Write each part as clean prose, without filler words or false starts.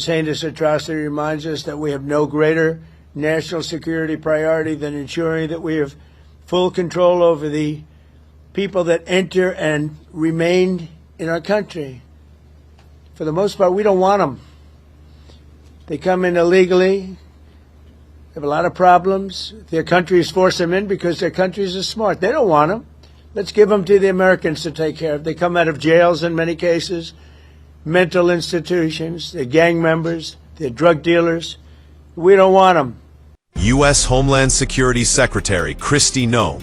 This heinous atrocity reminds us that we have no greater national security priority than ensuring that we have full control over the people that enter and remain in our country. For the most part, we don't want them. They come in illegally. They have a lot of problems. Their countries force them in because their countries are smart. They don't want them. Let's give them to the Americans to take care of. They come out of jails in many cases, mental institutions, they're gang members, they're drug dealers. We don't want them. U.S. Homeland Security Secretary Kristi Noem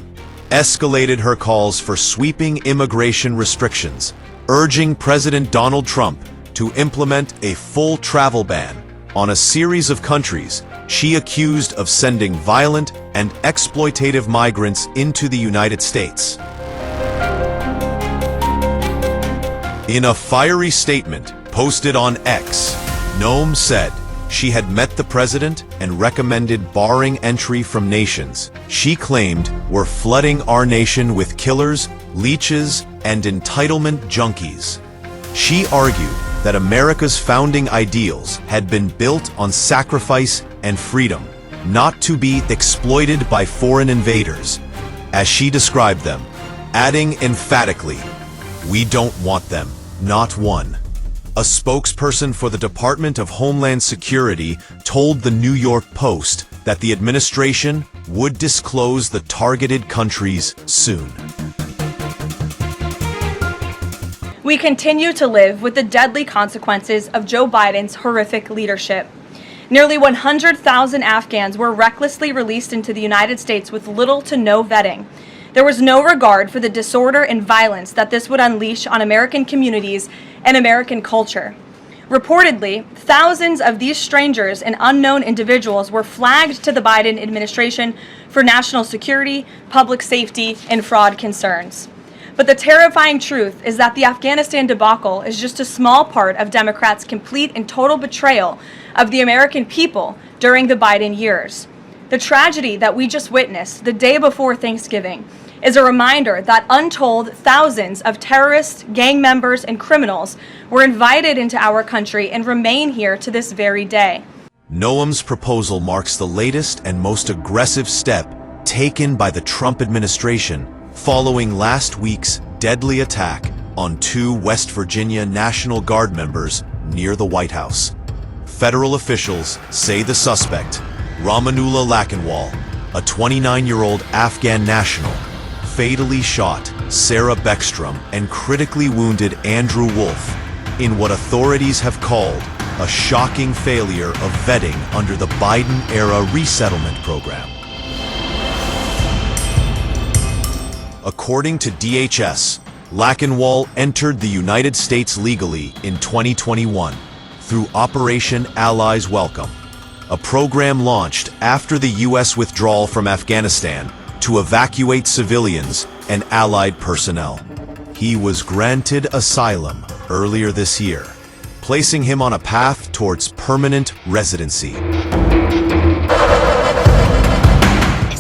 escalated her calls for sweeping immigration restrictions, urging President Donald Trump to implement a full travel ban on a series of countries she accused of sending violent and exploitative migrants into the United States. In a fiery statement posted on X, Noem said she had met the president and recommended barring entry from nations she claimed were flooding our nation with killers, leeches, and entitlement junkies. She argued that America's founding ideals had been built on sacrifice and freedom, not to be exploited by foreign invaders, as she described them, adding emphatically, "We don't want them, not one." A spokesperson for the Department of Homeland Security told the New York Post that the administration would disclose the targeted countries soon. We continue to live with the deadly consequences of Joe Biden's horrific leadership. Nearly 100,000 Afghans were recklessly released into the United States with little to no vetting. There was no regard for the disorder and violence that this would unleash on American communities and American culture. Reportedly, thousands of these strangers and unknown individuals were flagged to the Biden administration for national security, public safety, and fraud concerns. But the terrifying truth is that the Afghanistan debacle is just a small part of Democrats' complete and total betrayal of the American people during the Biden years. The tragedy that we just witnessed the day before Thanksgiving is a reminder that untold thousands of terrorists, gang members, and criminals were invited into our country and remain here to this very day. Noem's proposal marks the latest and most aggressive step taken by the Trump administration following last week's deadly attack on 2 West Virginia National Guard members near the White House. Federal officials say the suspect, Ramanullah Lakhanwal, a 29-year-old Afghan national, fatally shot Sarah Beckstrom and critically wounded Andrew Wolf in what authorities have called a shocking failure of vetting under the Biden-era resettlement program. According to DHS, Lakhanwal entered the United States legally in 2021 through Operation Allies Welcome, a program launched after the U.S. withdrawal from Afghanistan to evacuate civilians and allied personnel. He was granted asylum earlier this year, placing him on a path towards permanent residency. Is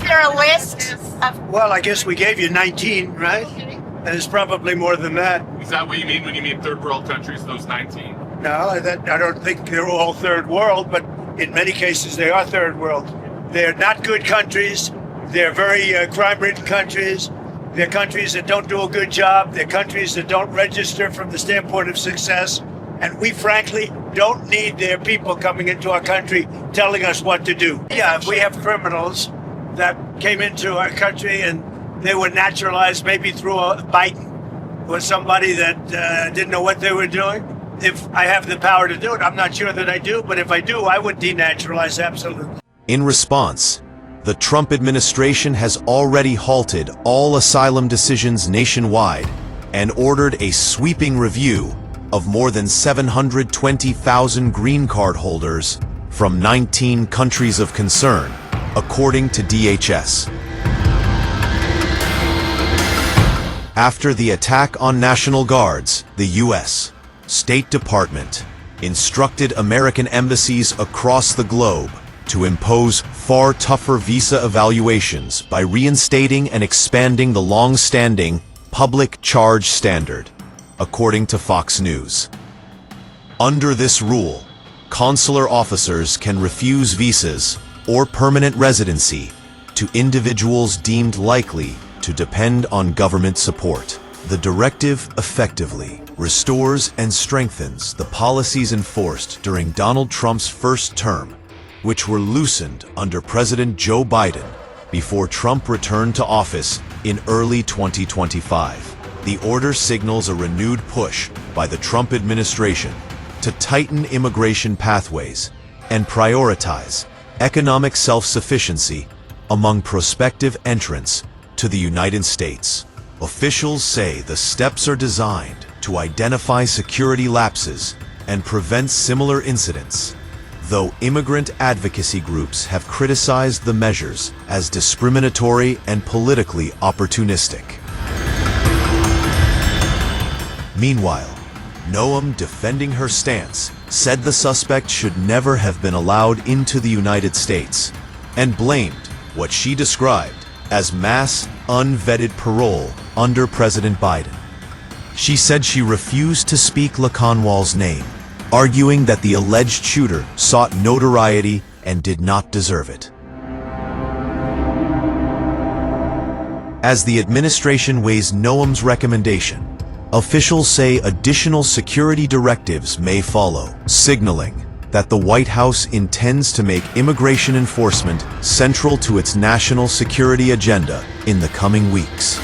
there a list of... Well, I guess we gave you 19, right? There's probably more than that. Is that what you mean when you mean third world countries, those 19? No, I don't think they're all third world, but in many cases they are third world. They're not good countries. They're very crime-ridden countries. They're countries that don't do a good job. They're countries that don't register from the standpoint of success. And we, frankly, don't need their people coming into our country telling us what to do. Yeah, we have criminals that came into our country and they were naturalized maybe through a Biden or somebody that didn't know what they were doing. If I have the power to do it, I'm not sure that I do, but if I do, I would denaturalize absolutely. In response, the Trump administration has already halted all asylum decisions nationwide and ordered a sweeping review of more than 720,000 green card holders from 19 countries of concern, according to DHS. After the attack on National Guards, the U.S. State Department instructed American embassies across the globe to impose far tougher visa evaluations by reinstating and expanding the long-standing public charge standard, according to Fox News. Under this rule, consular officers can refuse visas or permanent residency to individuals deemed likely to depend on government support. The directive effectively restores and strengthens the policies enforced during Donald Trump's first term, which were loosened under President Joe Biden before Trump returned to office in early 2025. The order signals a renewed push by the Trump administration to tighten immigration pathways and prioritize economic self-sufficiency among prospective entrants to the United States. Officials say the steps are designed to identify security lapses and prevent similar incidents, though immigrant advocacy groups have criticized the measures as discriminatory and politically opportunistic. Meanwhile, Noem, defending her stance, said the suspect should never have been allowed into the United States and blamed what she described as mass, unvetted parole under President Biden. She said she refused to speak Laconwal's name, arguing that the alleged shooter sought notoriety and did not deserve it. As the administration weighs Noem's recommendation, officials say additional security directives may follow, signaling that the White House intends to make immigration enforcement central to its national security agenda in the coming weeks.